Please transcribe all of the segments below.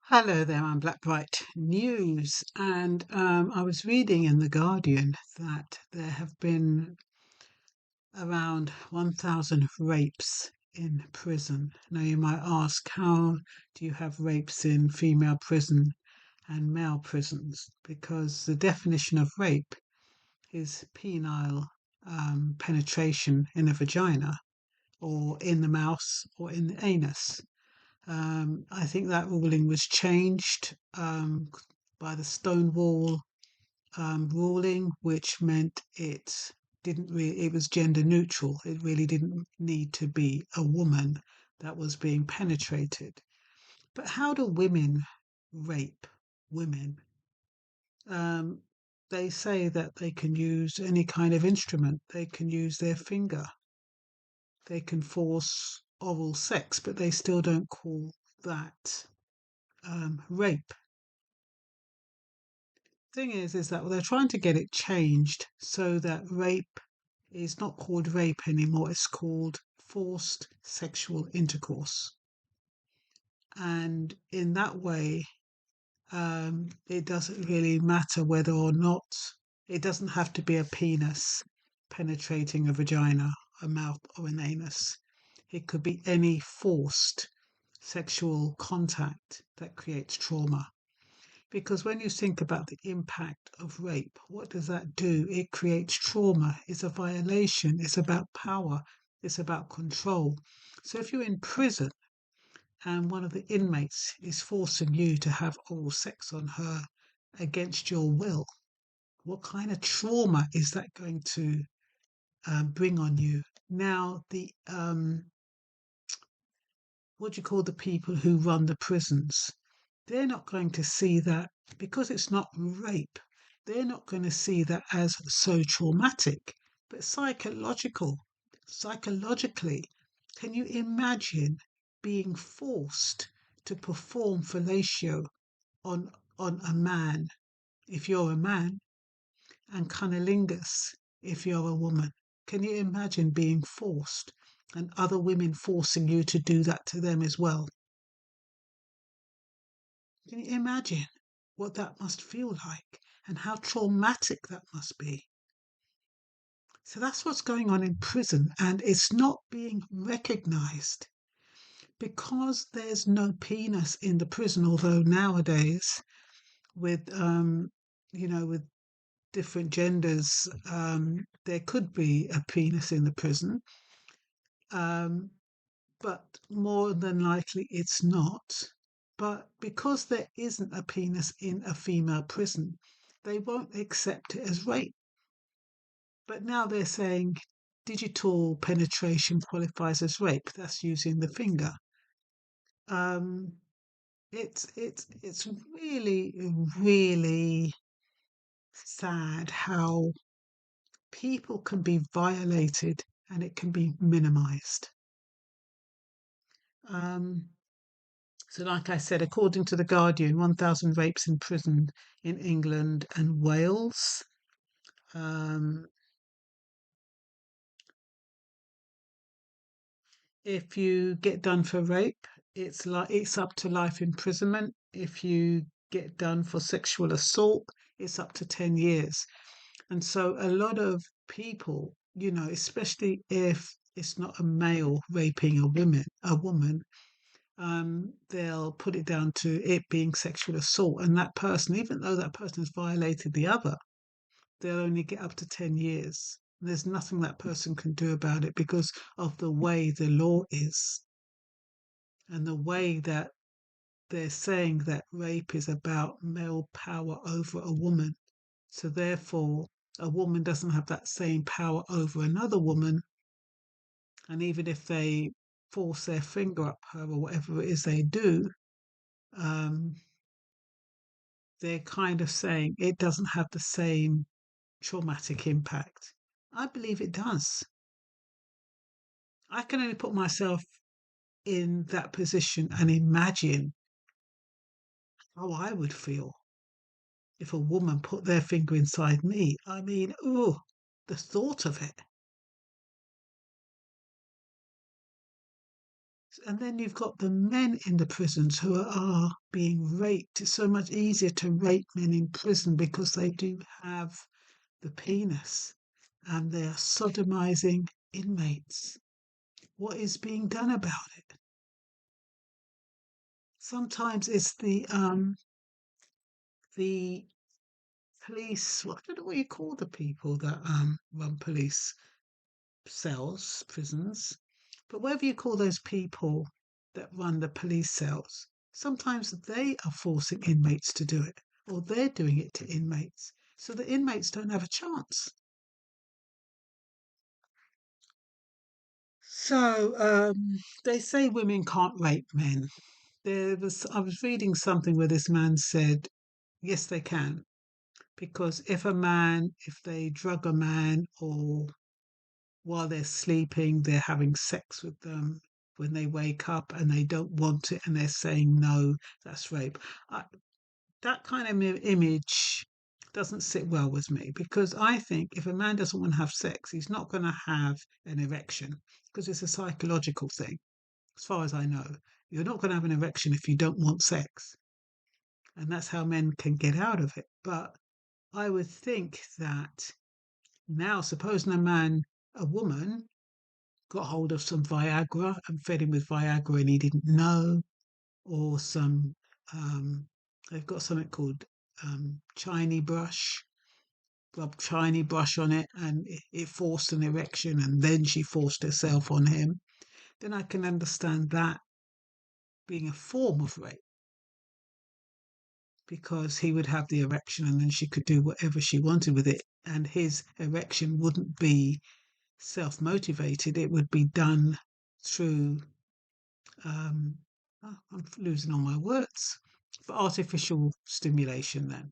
Hello there, I'm Black Bright News, and I was reading in The Guardian that there have been around 1,000 rapes in prison. Now, you might ask, how do you have rapes in female prison and male prisons? Because the definition of rape is penile penetration in a vagina, or in the mouth, or in the anus. I think that ruling was changed by the Stonewall ruling, which meant it was gender neutral. It really didn't need to be a woman that was being penetrated. But how do women rape women? Um, they say that they can use any kind of instrument. They can use their finger. They can force oral sex, but they still don't call that rape. Thing is that they're trying to get it changed so that rape is not called rape anymore. It's called forced sexual intercourse, and in that way, it doesn't really matter whether or not it doesn't have to be a penis penetrating a vagina, a mouth, or an anus. It could be any forced sexual contact that creates trauma. Because when you think about the impact of rape, what does that do? It creates trauma. It's a violation. It's about power. It's about control. So if you're in prison and one of the inmates is forcing you to have oral sex on her against your will, what kind of trauma is that going to bring on you? Now, what do you call the people who run the prisons? They're not going to see that because it's not rape. They're not going to see that as so traumatic, but psychologically, can you imagine being forced to perform fellatio on on a man if you're a man, and cunnilingus if you're a woman? Can you imagine being forced and other women forcing you to do that to them as well? Can you imagine what that must feel like and how traumatic that must be? So that's what's going on in prison, and it's not being recognized because there's no penis in the prison. Although nowadays, with with different genders, there could be a penis in the prison, um, but more than likely it's not. But because there isn't a penis in a female prison, they won't accept it as rape. But now they're saying digital penetration qualifies as rape. That's using the finger. Um, it's really really sad how people can be violated and it can be minimized. Um, so, like I said, according to The Guardian, 1,000 rapes in prison in England and Wales. Um, if you get done for rape, it's up to life imprisonment. If you get done for sexual assault, it's up to 10 years. And so a lot of people, especially if it's not a male raping a woman, they'll put it down to it being sexual assault. And that person, even though that person has violated the other, they'll only get up to 10 years. There's nothing that person can do about it because of the way the law is and the way that they're saying that rape is about male power over a woman. So therefore, a woman doesn't have that same power over another woman. And even if they force their finger up her or whatever it is they do, um, they're kind of saying it doesn't have the same traumatic impact. I believe it does. I can only put myself in that position and imagine how I would feel if a woman put their finger inside me. I mean, oh, the thought of it. And then you've got the men in the prisons who are being raped. It's so much easier to rape men in prison because they do have the penis and they are sodomizing inmates. What is being done about it? Sometimes it's the police. Well, I don't know what you call the people that run police cells, prisons, but whatever you call those people that run the police cells, sometimes they are forcing inmates to do it, or they're doing it to inmates, so the inmates don't have a chance. So they say women can't rape men. I was reading something where this man said, yes, they can, because if they drug a man or while they're sleeping, they're having sex with them. When they wake up and they don't want it and they're saying no, that's rape. I, that kind of image doesn't sit well with me because I think if a man doesn't want to have sex, he's not going to have an erection because it's a psychological thing, as far as I know. You're not going to have an erection if you don't want sex. And that's how men can get out of it. But I would think that now, supposing a woman got hold of some Viagra and fed him with Viagra and he didn't know, or they've got something called Chinese brush, rub Chinese brush on it and it forced an erection and then she forced herself on him, then I can understand that being a form of rape because he would have the erection and then she could do whatever she wanted with it and his erection wouldn't be self-motivated, it would be done through I'm losing all my words, for artificial stimulation then.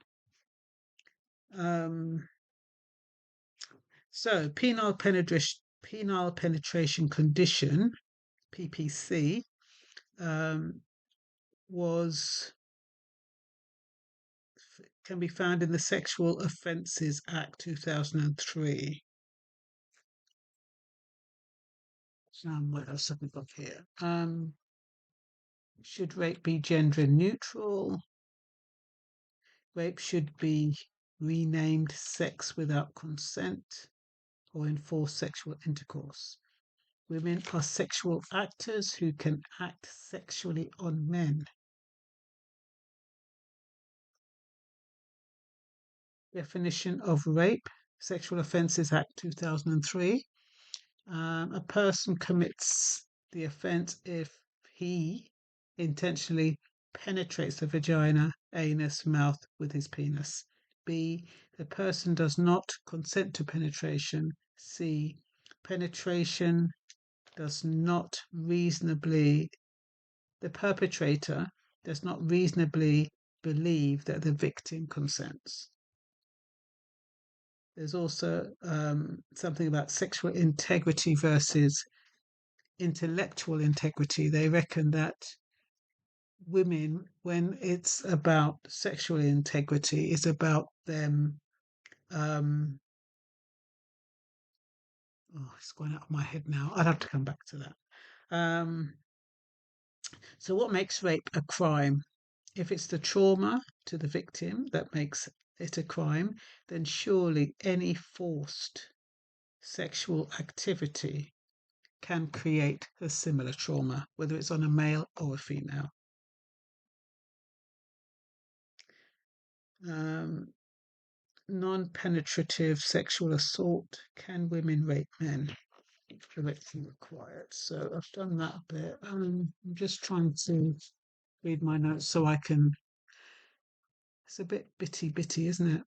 So penile penetration condition, PPC, was can be found in the Sexual Offences Act 2003. What else have we got here? Should rape be gender neutral? Rape should be renamed sex without consent or enforced sexual intercourse. Women are sexual actors who can act sexually on men. Definition of rape, Sexual Offences Act 2003. A person commits the offence if he intentionally penetrates the vagina, anus, mouth with his penis. B. The person does not consent to penetration. C. Penetration does not reasonably, the perpetrator does not reasonably believe that the victim consents. There's also something about sexual integrity versus intellectual integrity. They reckon that women, when it's about sexual integrity, is about them. It's going out of my head now. I'd have to come back to that. So, what makes rape a crime? If it's the trauma to the victim that makes it a crime, then surely any forced sexual activity can create a similar trauma, whether it's on a male or a female. Non-penetrative sexual assault. Can women rape men? Correction required. So I've done that a bit. I'm just trying to read my notes so I can. It's a bit bitty, isn't it?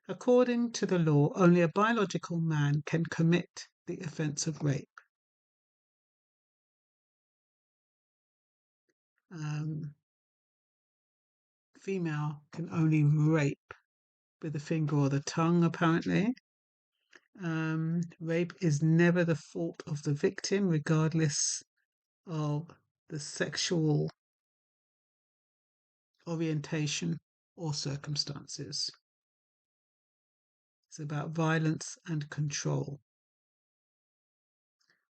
According to the law, only a biological man can commit the offence of rape. Female can only rape with the finger or the tongue, apparently. Rape is never the fault of the victim, regardless of the sexual orientation or circumstances. It's about violence and control.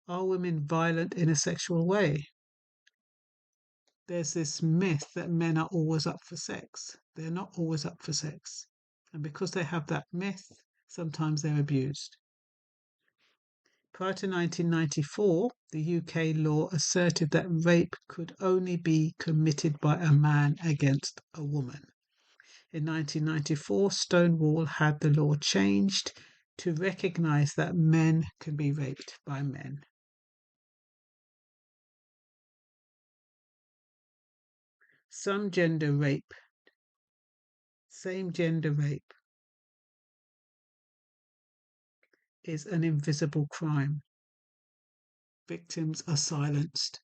Are women violent in a sexual way? there's this myth that men are always up for sex. They're not always up for sex. And because they have that myth, sometimes they're abused. Prior to 1994, the UK law asserted that rape could only be committed by a man against a woman. In 1994, Stonewall had the law changed to recognise that men can be raped by men. Same gender rape is an invisible crime. Victims are silenced.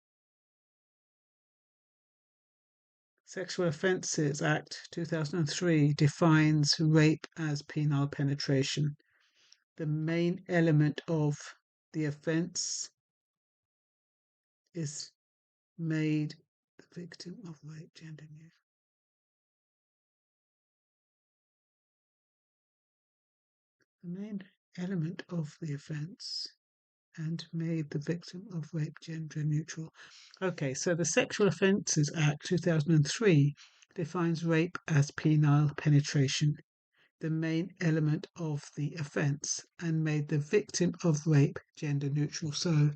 Sexual Offences Act 2003 defines rape as penile penetration. The main element of the offence is made the victim of rape gender neutral. The main element of the offence and made the victim of rape gender neutral. Okay, so the Sexual Offences Act 2003 defines rape as penile penetration, the main element of the offence, and made the victim of rape gender neutral. So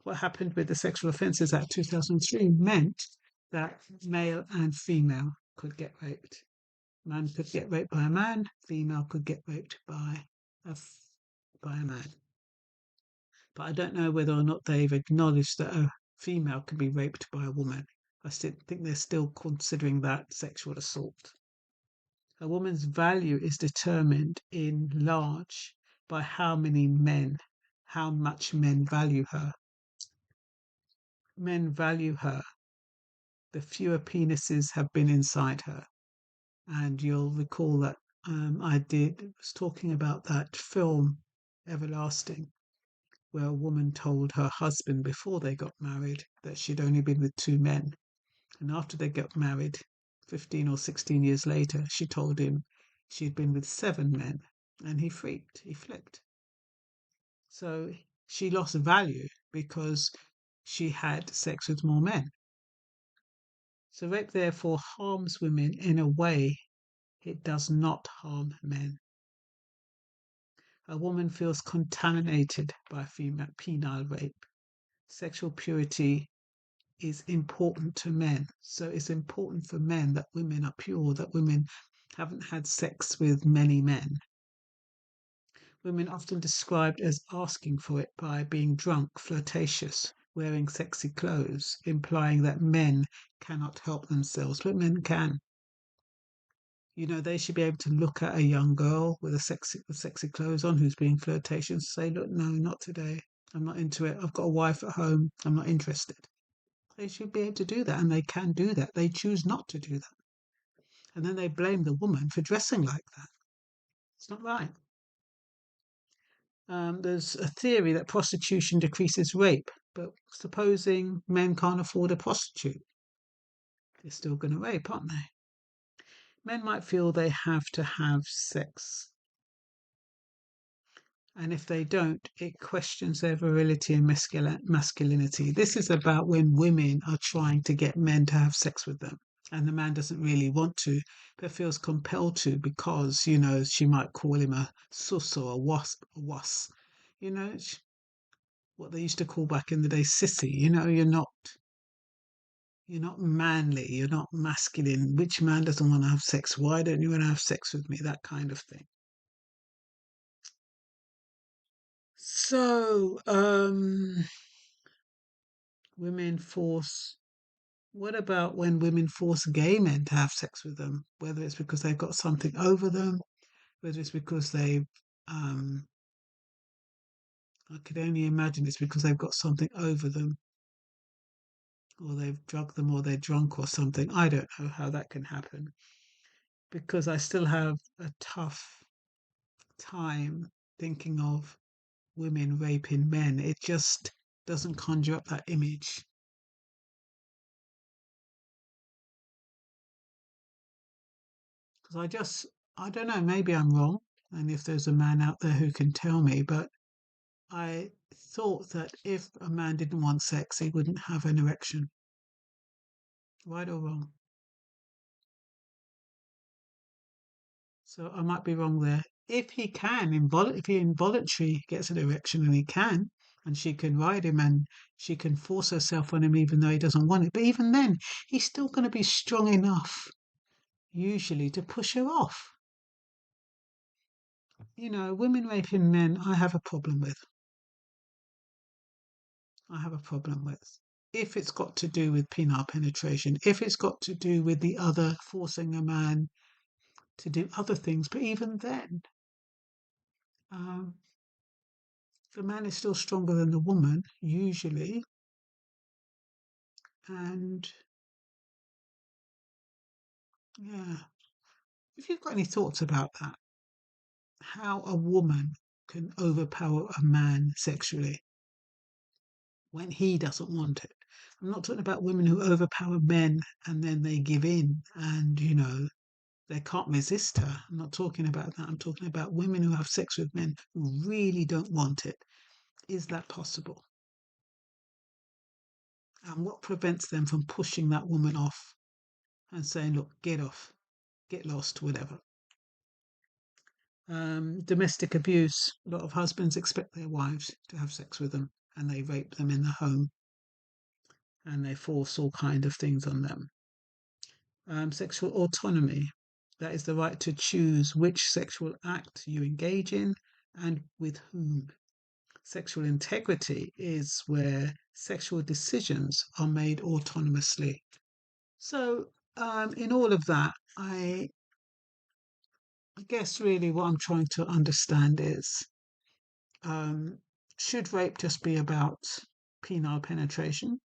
what happened with the Sexual Offences Act 2003 meant that male and female could get raped. Man could get raped by a man, female could get raped by a man. But I don't know whether or not they've acknowledged that a female can be raped by a woman. I still think they're still considering that sexual assault. A woman's value is determined in large by how much men value her. Men value her, the fewer penises have been inside her. And you'll recall that I was talking about that film, Everlasting, where a woman told her husband before they got married that she'd only been with two men. And after they got married, 15 or 16 years later, she told him she'd been with seven men. And he freaked, he flipped. So she lost value because she had sex with more men. So rape therefore harms women in a way it does not harm men. A woman feels contaminated by female penile rape. Sexual purity is important to men. So it's important for men that women are pure, that women haven't had sex with many men. Women often described as asking for it by being drunk, flirtatious, wearing sexy clothes, implying that men cannot help themselves, but men can. You know, they should be able to look at a young girl with sexy clothes on who's being flirtatious and say, look, no, not today. I'm not into it. I've got a wife at home. I'm not interested. They should be able to do that, and they can do that. They choose not to do that. And then they blame the woman for dressing like that. It's not right. There's a theory that prostitution decreases rape, but supposing men can't afford a prostitute, they're still going to rape, aren't they? Men might feel they have to have sex. And if they don't, it questions their virility and masculinity. This is about when women are trying to get men to have sex with them. And the man doesn't really want to, but feels compelled to because, you know, she might call him a sus or a was. You know, what they used to call back in the day sissy. You know, you're not manly, you're not masculine. Which man doesn't want to have sex? Why don't you want to have sex with me? That kind of thing. So, women force. What about when women force gay men to have sex with them? Whether it's because they've got something over them, whether it's because I could only imagine it's because they've got something over them, or they've drugged them, or they're drunk or something. I don't know how that can happen because I still have a tough time thinking of women raping men. It just doesn't conjure up that image. Because I don't know, maybe I'm wrong. And if there's a man out there who can tell me, but I thought that if a man didn't want sex, he wouldn't have an erection. right or wrong? So I might be wrong there. If he can, if he involuntary gets an erection and he can, and she can ride him and she can force herself on him even though he doesn't want it. But even then, he's still going to be strong enough, usually, to push her off. Women raping men, I have a problem with. I have a problem with. If it's got to do with penile penetration, if it's got to do with the other forcing a man to do other things, but even then, um, the man is still stronger than the woman, usually. And yeah, if you've got any thoughts about that, how a woman can overpower a man sexually when he doesn't want it. I'm not talking about women who overpower men and then they give in and, they can't resist her. I'm not talking about that. I'm talking about women who have sex with men who really don't want it. Is that possible? And what prevents them from pushing that woman off and saying, look, get off, get lost, whatever? Domestic abuse. A lot of husbands expect their wives to have sex with them and they rape them in the home and they force all kind of things on them. Sexual autonomy. That is the right to choose which sexual act you engage in and with whom. Sexual integrity is where sexual decisions are made autonomously. So, in all of that, I guess really what I'm trying to understand is, um, should rape just be about penile penetration?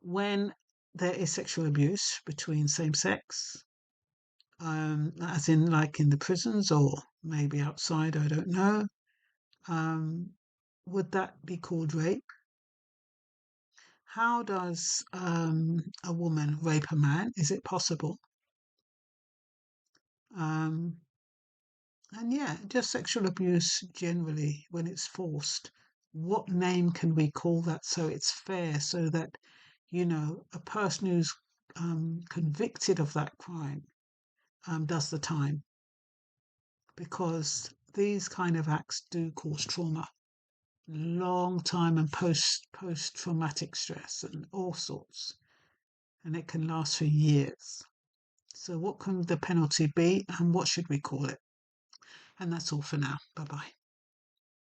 When there is sexual abuse between same sex, as in like in the prisons or maybe outside, I don't know, um, would that be called rape? How does a woman rape a man? Is it possible? Um, and yeah, just sexual abuse generally when it's forced. What name can we call that so it's fair, so that, a person who's convicted of that crime does the time? Because these kind of acts do cause trauma, long time and post traumatic stress and all sorts, and it can last for years. So what can the penalty be and what should we call it? And that's all for now. Bye bye.